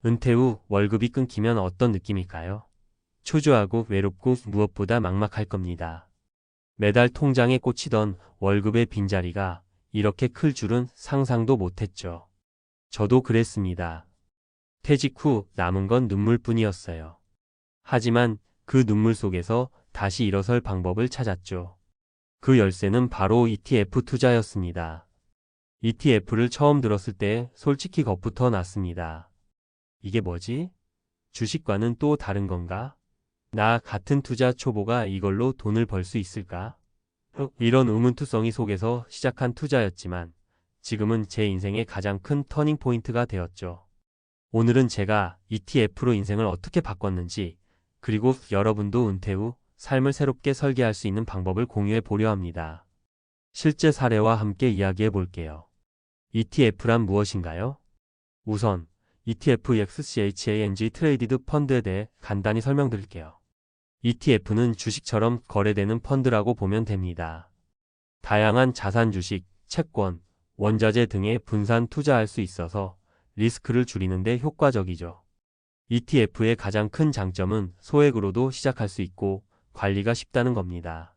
은퇴 후 월급이 끊기면 어떤 느낌일까요? 초조하고 외롭고 무엇보다 막막할 겁니다. 매달 통장에 꽂히던 월급의 빈자리가 이렇게 클 줄은 상상도 못했죠. 저도 그랬습니다. 퇴직 후 남은 건 눈물뿐이었어요. 하지만 그 눈물 속에서 다시 일어설 방법을 찾았죠. 그 열쇠는 바로 ETF 투자였습니다. ETF를 처음 들었을 때 솔직히 겁부터 났습니다. 이게 뭐지? 주식과는 또 다른 건가? 나 같은 투자 초보가 이걸로 돈을 벌 수 있을까? 이런 의문투성이 속에서 시작한 투자였지만 지금은 제 인생의 가장 큰 터닝 포인트가 되었죠. 오늘은 제가 ETF로 인생을 어떻게 바꿨는지, 그리고 여러분도 은퇴 후 삶을 새롭게 설계할 수 있는 방법을 공유해 보려 합니다. 실제 사례와 함께 이야기해 볼게요. ETF란 무엇인가요? 우선 ETF XCHANG 트레이디드 펀드에 대해 간단히 설명드릴게요. ETF는 주식처럼 거래되는 펀드라고 보면 됩니다. 다양한 자산 주식, 채권, 원자재 등에 분산 투자할 수 있어서 리스크를 줄이는 데 효과적이죠. ETF의 가장 큰 장점은 소액으로도 시작할 수 있고 관리가 쉽다는 겁니다.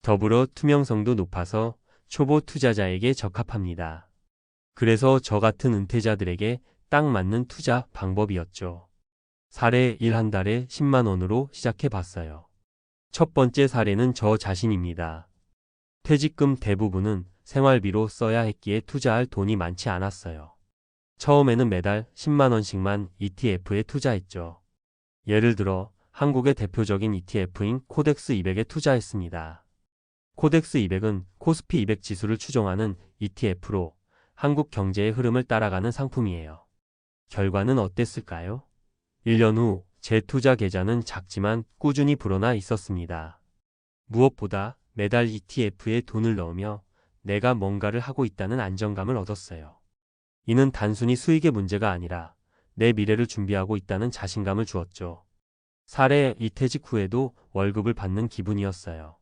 더불어 투명성도 높아서 초보 투자자에게 적합합니다. 그래서 저 같은 은퇴자들에게 딱 맞는 투자 방법이었죠. 사례 1 한 달에 10만 원으로 시작해 봤어요. 첫 번째 사례는 저 자신입니다. 퇴직금 대부분은 생활비로 써야 했기에 투자할 돈이 많지 않았어요. 처음에는 매달 10만 원씩만 ETF에 투자했죠. 예를 들어 한국의 대표적인 ETF인 코덱스 200에 투자했습니다. 코덱스 200은 코스피 200 지수를 추종하는 ETF로 한국 경제의 흐름을 따라가는 상품이에요. 결과는 어땠을까요? 1년 후 제 투자 계좌는 작지만 꾸준히 불어나 있었습니다. 무엇보다 매달 ETF에 돈을 넣으며 내가 뭔가를 하고 있다는 안정감을 얻었어요. 이는 단순히 수익의 문제가 아니라 내 미래를 준비하고 있다는 자신감을 주었죠. 사례 2 퇴직 후에도 월급을 받는 기분이었어요.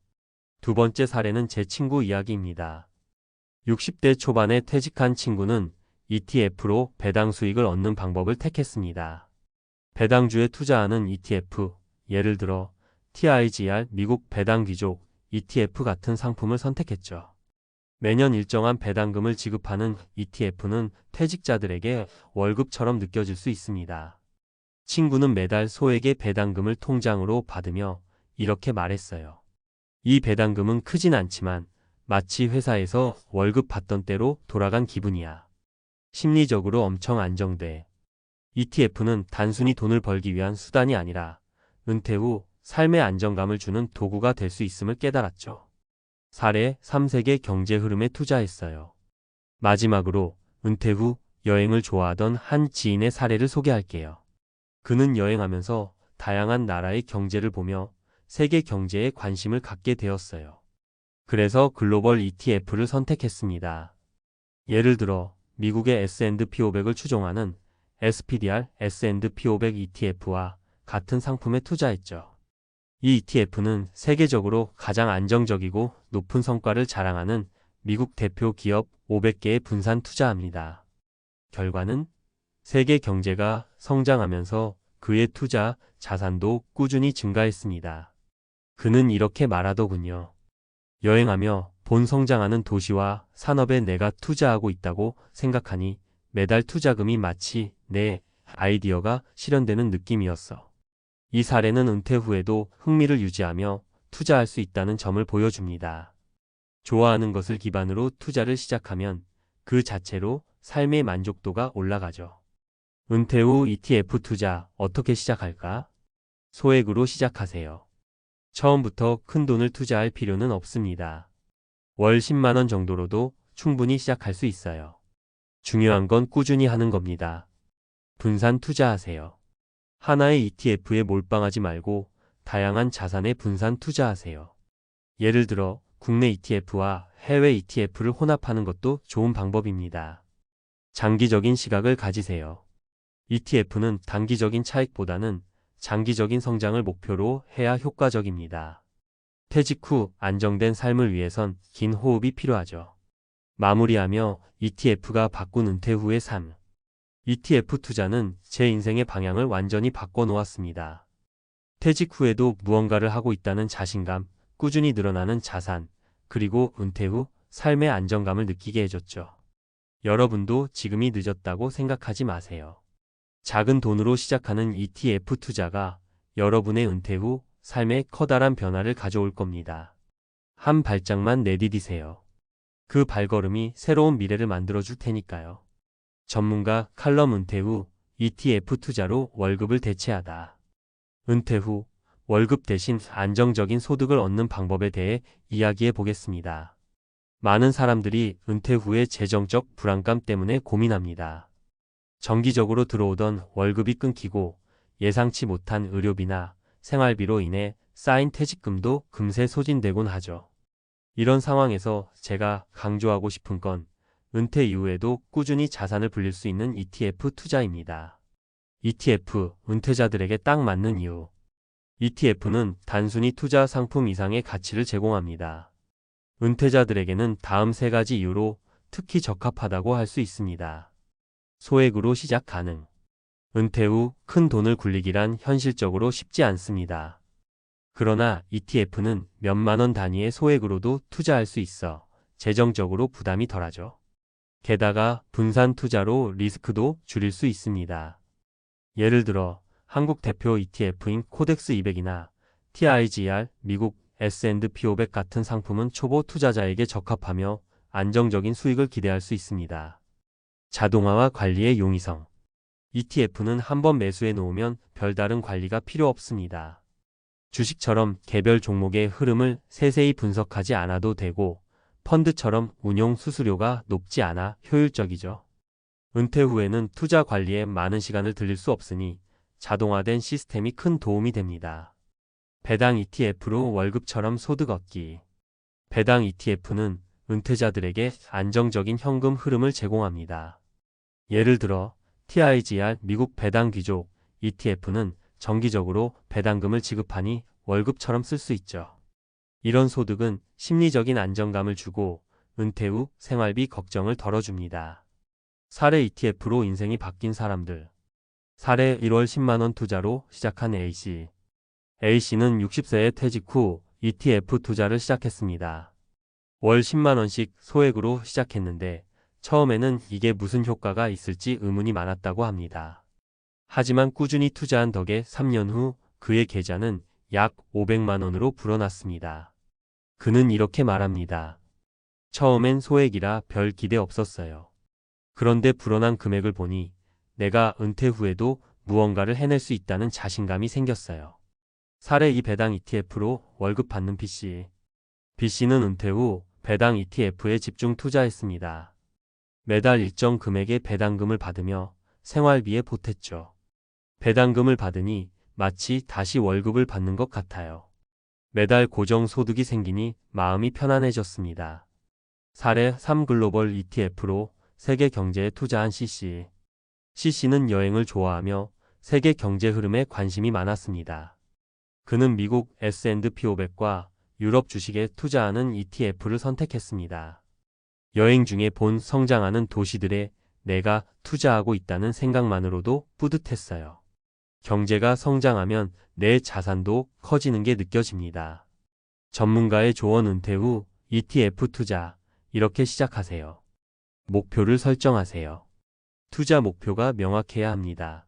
두 번째 사례는 제 친구 이야기입니다. 60대 초반에 퇴직한 친구는 ETF로 배당 수익을 얻는 방법을 택했습니다. 배당주에 투자하는 ETF, 예를 들어 TIGR 미국 배당 귀족 ETF 같은 상품을 선택했죠. 매년 일정한 배당금을 지급하는 ETF는 퇴직자들에게 월급처럼 느껴질 수 있습니다. 친구는 매달 소액의 배당금을 통장으로 받으며 이렇게 말했어요. 이 배당금은 크진 않지만 마치 회사에서 월급 받던 때로 돌아간 기분이야. 심리적으로 엄청 안정돼. ETF는 단순히 돈을 벌기 위한 수단이 아니라 은퇴 후 삶의 안정감을 주는 도구가 될 수 있음을 깨달았죠. 사례 3세계 경제 흐름에 투자했어요. 마지막으로 은퇴 후 여행을 좋아하던 한 지인의 사례를 소개할게요. 그는 여행하면서 다양한 나라의 경제를 보며 세계 경제에 관심을 갖게 되었어요. 그래서 글로벌 ETF를 선택했습니다. 예를 들어 미국의 S&P 500을 추종하는 SPDR S&P 500 ETF와 같은 상품에 투자했죠. 이 ETF는 세계적으로 가장 안정적이고 높은 성과를 자랑하는 미국 대표 기업 500개에 분산 투자합니다. 결과는 세계 경제가 성장하면서 그의 투자 자산도 꾸준히 증가했습니다. 그는 이렇게 말하더군요. 여행하며 본 성장하는 도시와 산업에 내가 투자하고 있다고 생각하니 매달 투자금이 마치 내 아이디어가 실현되는 느낌이었어. 이 사례는 은퇴 후에도 흥미를 유지하며 투자할 수 있다는 점을 보여줍니다. 좋아하는 것을 기반으로 투자를 시작하면 그 자체로 삶의 만족도가 올라가죠. 은퇴 후 ETF 투자 어떻게 시작할까? 소액으로 시작하세요. 처음부터 큰 돈을 투자할 필요는 없습니다. 월 10만 원 정도로도 충분히 시작할 수 있어요. 중요한 건 꾸준히 하는 겁니다. 분산 투자하세요. 하나의 ETF에 몰빵하지 말고 다양한 자산에 분산 투자하세요. 예를 들어 국내 ETF와 해외 ETF를 혼합하는 것도 좋은 방법입니다. 장기적인 시각을 가지세요. ETF는 단기적인 차익보다는 장기적인 성장을 목표로 해야 효과적입니다. 퇴직 후 안정된 삶을 위해선 긴 호흡이 필요하죠. 마무리하며 ETF가 바꾼 은퇴 후의 삶. ETF 투자는 제 인생의 방향을 완전히 바꿔놓았습니다. 퇴직 후에도 무언가를 하고 있다는 자신감, 꾸준히 늘어나는 자산, 그리고 은퇴 후 삶의 안정감을 느끼게 해줬죠. 여러분도 지금이 늦었다고 생각하지 마세요. 작은 돈으로 시작하는 ETF 투자가 여러분의 은퇴 후 삶에 커다란 변화를 가져올 겁니다. 한 발짝만 내디디세요. 그 발걸음이 새로운 미래를 만들어줄 테니까요. 전문가 칼럼 은퇴 후 ETF 투자로 월급을 대체하다. 은퇴 후 월급 대신 안정적인 소득을 얻는 방법에 대해 이야기해 보겠습니다. 많은 사람들이 은퇴 후의 재정적 불안감 때문에 고민합니다. 정기적으로 들어오던 월급이 끊기고 예상치 못한 의료비나 생활비로 인해 쌓인 퇴직금도 금세 소진되곤 하죠. 이런 상황에서 제가 강조하고 싶은 건 은퇴 이후에도 꾸준히 자산을 불릴 수 있는 ETF 투자입니다. ETF, 은퇴자들에게 딱 맞는 이유. ETF는 단순히 투자 상품 이상의 가치를 제공합니다. 은퇴자들에게는 다음 세 가지 이유로 특히 적합하다고 할 수 있습니다. 소액으로 시작 가능. 은퇴 후 큰 돈을 굴리기란 현실적으로 쉽지 않습니다. 그러나 ETF는 몇만 원 단위의 소액으로도 투자할 수 있어 재정적으로 부담이 덜하죠. 게다가 분산 투자로 리스크도 줄일 수 있습니다. 예를 들어 한국 대표 ETF인 코덱스 200이나 TIGR, 미국 S&P 500 같은 상품은 초보 투자자에게 적합하며 안정적인 수익을 기대할 수 있습니다. 자동화와 관리의 용이성. ETF는 한번 매수해 놓으면 별다른 관리가 필요 없습니다. 주식처럼 개별 종목의 흐름을 세세히 분석하지 않아도 되고 펀드처럼 운용 수수료가 높지 않아 효율적이죠. 은퇴 후에는 투자 관리에 많은 시간을 들일 수 없으니 자동화된 시스템이 큰 도움이 됩니다. 배당 ETF로 월급처럼 소득 얻기. 배당 ETF는 은퇴자들에게 안정적인 현금 흐름을 제공합니다. 예를 들어 TIGR 미국 배당 귀족 ETF는 정기적으로 배당금을 지급하니 월급처럼 쓸 수 있죠. 이런 소득은 심리적인 안정감을 주고 은퇴 후 생활비 걱정을 덜어줍니다. 사례 ETF로 인생이 바뀐 사람들. 사례 1월 10만원 투자로 시작한 A씨. A씨는 60세에 퇴직 후 ETF 투자를 시작했습니다. 월 10만원씩 소액으로 시작했는데 처음에는 이게 무슨 효과가 있을지 의문이 많았다고 합니다. 하지만 꾸준히 투자한 덕에 3년 후 그의 계좌는 약 500만원으로 불어났습니다. 그는 이렇게 말합니다. 처음엔 소액이라 별 기대 없었어요. 그런데 불어난 금액을 보니 내가 은퇴 후에도 무언가를 해낼 수 있다는 자신감이 생겼어요. 사례 2 배당 ETF로 월급 받는 B씨. B씨는 은퇴 후 배당 ETF에 집중 투자했습니다. 매달 일정 금액의 배당금을 받으며 생활비에 보탰죠. 배당금을 받으니 마치 다시 월급을 받는 것 같아요. 매달 고정 소득이 생기니 마음이 편안해졌습니다. 사례 3 글로벌 ETF로 세계 경제에 투자한 C씨. C씨는 여행을 좋아하며 세계 경제 흐름에 관심이 많았습니다. 그는 미국 S&P 500과 유럽 주식에 투자하는 ETF를 선택했습니다. 여행 중에 본 성장하는 도시들에 내가 투자하고 있다는 생각만으로도 뿌듯했어요. 경제가 성장하면 내 자산도 커지는 게 느껴집니다. 전문가의 조언. 은퇴 후 ETF 투자. 이렇게 시작하세요. 목표를 설정하세요. 투자 목표가 명확해야 합니다.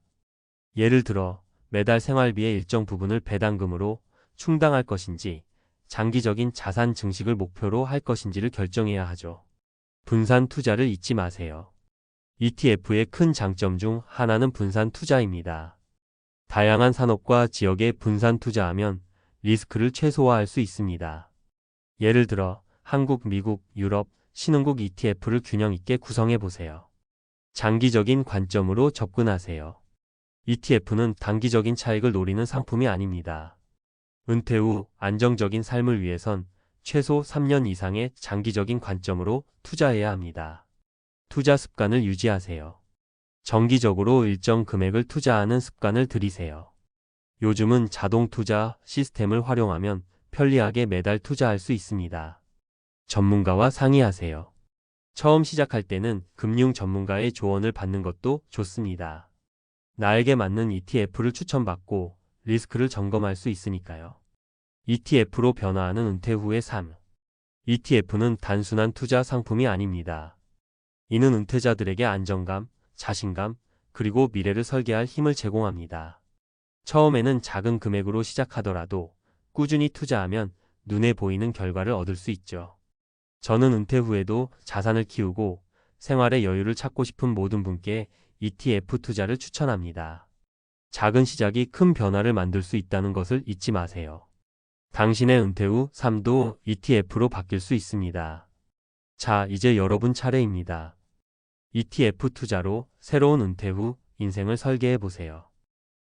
예를 들어 매달 생활비의 일정 부분을 배당금으로 충당할 것인지 장기적인 자산 증식을 목표로 할 것인지를 결정해야 하죠. 분산 투자를 잊지 마세요. ETF의 큰 장점 중 하나는 분산 투자입니다. 다양한 산업과 지역에 분산 투자하면 리스크를 최소화할 수 있습니다. 예를 들어 한국, 미국, 유럽, 신흥국 ETF를 균형 있게 구성해 보세요. 장기적인 관점으로 접근하세요. ETF는 단기적인 차익을 노리는 상품이 아닙니다. 은퇴 후 안정적인 삶을 위해선 최소 3년 이상의 장기적인 관점으로 투자해야 합니다. 투자 습관을 유지하세요. 정기적으로 일정 금액을 투자하는 습관을 들이세요. 요즘은 자동 투자 시스템을 활용하면 편리하게 매달 투자할 수 있습니다. 전문가와 상의하세요. 처음 시작할 때는 금융 전문가의 조언을 받는 것도 좋습니다. 나에게 맞는 ETF를 추천받고 리스크를 점검할 수 있으니까요. ETF로 변화하는 은퇴 후의 삶. ETF는 단순한 투자 상품이 아닙니다. 이는 은퇴자들에게 안정감, 자신감, 그리고 미래를 설계할 힘을 제공합니다. 처음에는 작은 금액으로 시작하더라도 꾸준히 투자하면 눈에 보이는 결과를 얻을 수 있죠. 저는 은퇴 후에도 자산을 키우고 생활의 여유를 찾고 싶은 모든 분께 ETF 투자를 추천합니다. 작은 시작이 큰 변화를 만들 수 있다는 것을 잊지 마세요. 당신의 은퇴 후 삶도 ETF로 바뀔 수 있습니다. 자, 이제 여러분 차례입니다. ETF 투자로 새로운 은퇴 후 인생을 설계해 보세요.